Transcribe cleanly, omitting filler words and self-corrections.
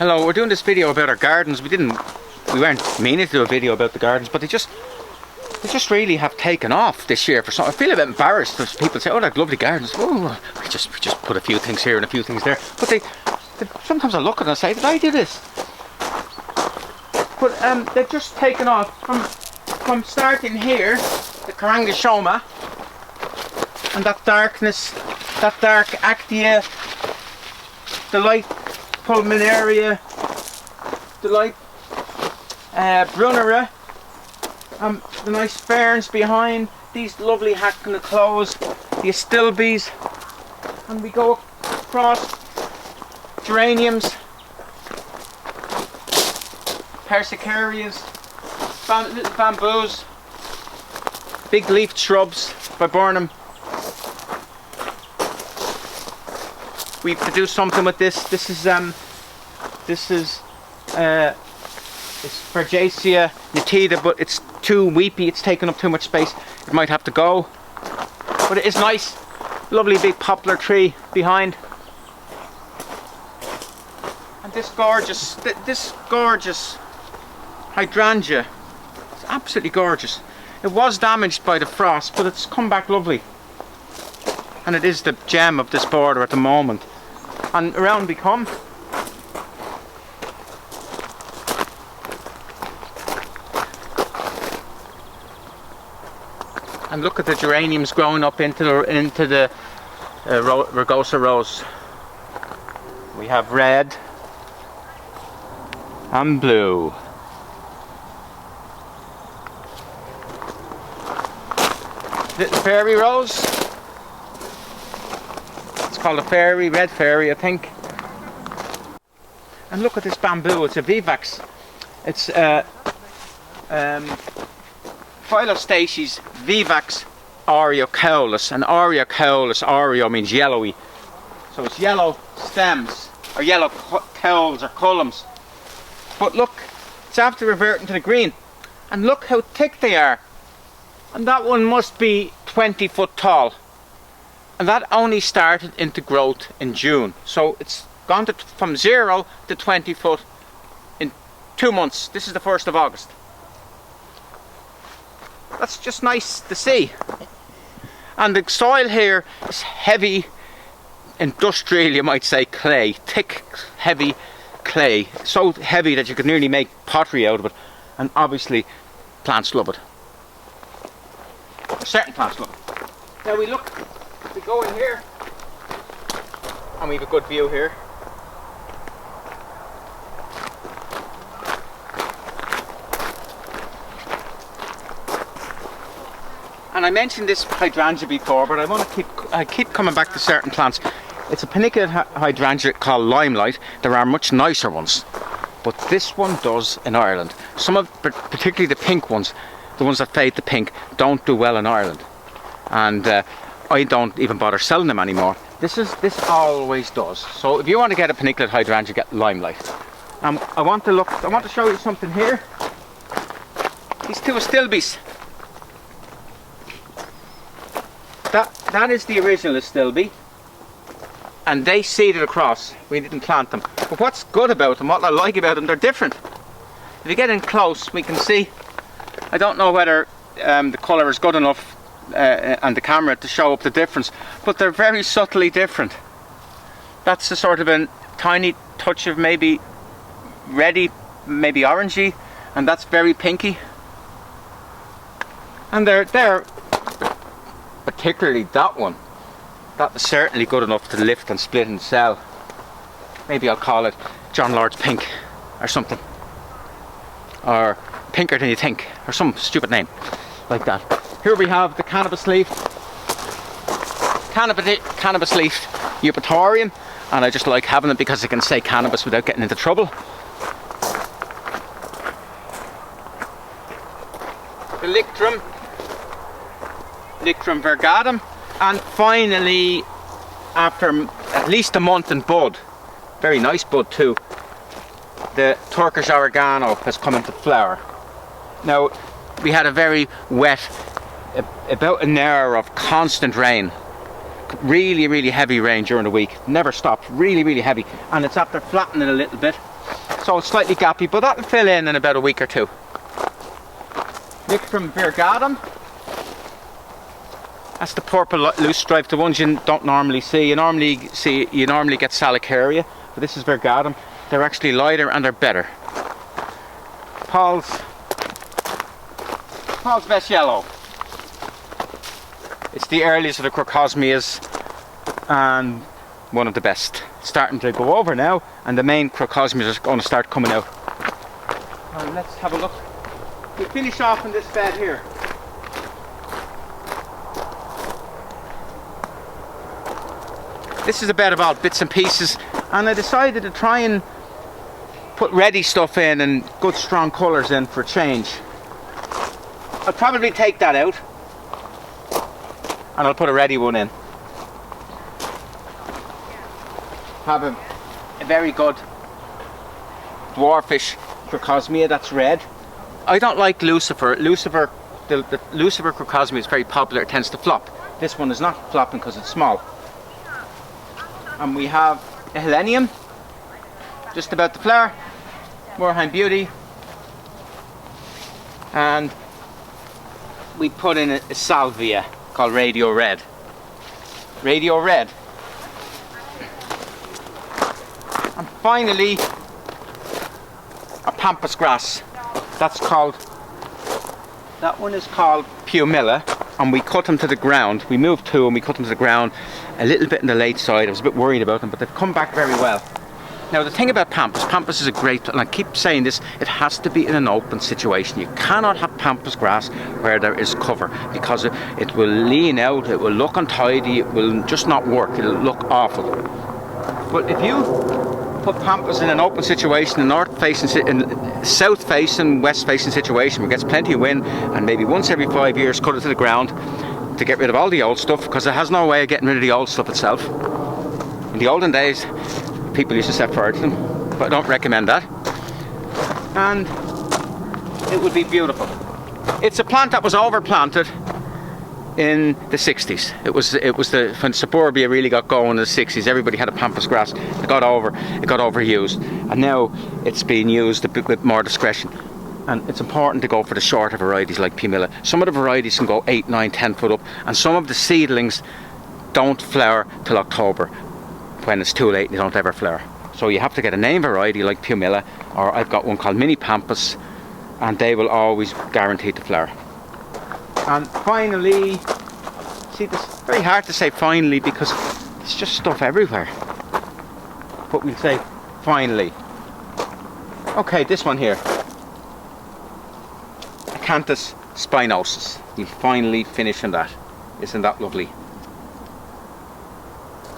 Hello, we're doing this video about our gardens. We weren't meaning to do a video about the gardens, but they just really have taken off this year for some. I feel a bit embarrassed if people say, "Oh, they're lovely gardens." Oh, we just put a few things here and a few things there. But they sometimes I look at it and say, "Did I do this?" But they've just taken off from starting here, the Kirengeshoma, and that darkness, that dark Actaea, the light Pumila, the light Brunette, the nice ferns behind, these lovely Hakonechloas, the Astilbes, and we go across geraniums, Persicarias, little bamboos, big leafed shrubs, viburnum. We have to do something with this. This is Fargesia nitida, but it's too weepy. It's taking up too much space. It might have to go. But it is nice. Lovely big poplar tree behind. And this gorgeous hydrangea. It's absolutely gorgeous. It was damaged by the frost, but it's come back lovely. And it is the gem of this border at the moment. And around we come. And look at the geraniums growing up into the rugosa rose. We have red and blue. Little fairy rose. It's called a fairy, red fairy, I think. And look at this bamboo. It's a vivax. It's Phyllostaces vivax aureocaulus, and aureocaulus means yellowy. So it's yellow stems, or yellow cauls or columns. But look, it's after reverting to the green. And look how thick they are. And that one must be 20 foot tall. And that only started into growth in June. So it's gone from 0 to 20 foot in 2 months. This is the 1st of August. That's just nice to see. And the soil here is heavy, industrial you might say, clay. Thick, heavy clay. So heavy that you could nearly make pottery out of it. And obviously plants love it. Certain plants love it. Now we go in here and we have a good view here. And I mentioned this hydrangea before, but I keep coming back to certain plants. It's a paniculate hydrangea called Limelight. There are much nicer ones, but this one does in Ireland. Some of, particularly the pink ones, the ones that fade to pink, don't do well in Ireland, and I don't even bother selling them anymore. This always does. So if you want to get a paniculate hydrangea, get Limelight. I want to show you something here. These two Astilbes. That is the original Astilbe, and they seeded across. We didn't plant them. But what's good about them, what I like about them, they're different. If you get in close, we can see. I don't know whether the colour is good enough on the camera to show up the difference, but they're very subtly different. That's a sort of a tiny touch of maybe reddy, maybe orangey, and that's very pinky. And they're particularly that one. That is certainly good enough to lift and split and sell. Maybe I'll call it John Lord's Pink or something, or Pinker Than You Think, or some stupid name like that. Here we have the cannabis leaf Eupatorium, and I just like having it because I can say cannabis without getting into trouble. The Lythrum virgatum, and finally, after at least a month in bud, very nice bud too, the Turkish oregano has come into flower. Now, we had a very wet, about an hour of constant rain, really heavy rain during the week, never stopped, really heavy, and it's after flattening a little bit. So it's slightly gappy, but that'll fill in about a week or two. Lythrum virgatum. That's the purple loose stripe, the ones you don't normally see. You normally get Salicaria, but this is virgatum. They're actually lighter and they're better. Paul's best yellow. It's the earliest of the Crocosmias and one of the best. Starting to go over now, and the main Crocosmias are going to start coming out. And let's have a look. We finish off in this bed here. This is a bed of all bits and pieces, and I decided to try and put ready stuff in and good strong colours in for a change. I'll probably take that out and I'll put a ready one in. Have a very good dwarfish Crocosmia that's red. I don't like Lucifer. The Lucifer Crocosmia is very popular, it tends to flop. This one is not flopping because it's small. And we have a Helenium, just about the flower, Moerheim Beauty, and we put in a Salvia called Radio Red. Radio Red. And finally, a Pampas grass. That one is called Pumila, and we cut them to the ground. We moved two and we cut them to the ground a little bit on the late side. I was a bit worried about them, but they've come back very well. Now the thing about Pampas is a great, and I keep saying this, it has to be in an open situation. You cannot have Pampas grass where there is cover, because it will lean out, it will look untidy, it will just not work, it'll look awful. But if you put Pampas in an open situation, a north facing, in south facing, west facing situation where it gets plenty of wind, and maybe once every 5 years cut it to the ground to get rid of all the old stuff, because it has no way of getting rid of the old stuff itself. In the olden days, people used to set fire to them, but I don't recommend that. And it would be beautiful. It's a plant that was overplanted in the 60s. It was when suburbia really got going in the 60s. Everybody had a Pampas grass. It got overused, and now it's being used a bit with more discretion. And it's important to go for the shorter varieties like Pumila. Some of the varieties can go 8, 9, 10 foot up, and some of the seedlings don't flower till October. When it's too late, they don't ever flower. So you have to get a name variety like Pumila, or I've got one called Mini Pampas, and they will always guarantee to flower. And finally, see, it's very hard to say finally because it's just stuff everywhere. But we'll say finally. Okay, this one here, Acanthus spinosus. We'll finally finish on that. Isn't that lovely?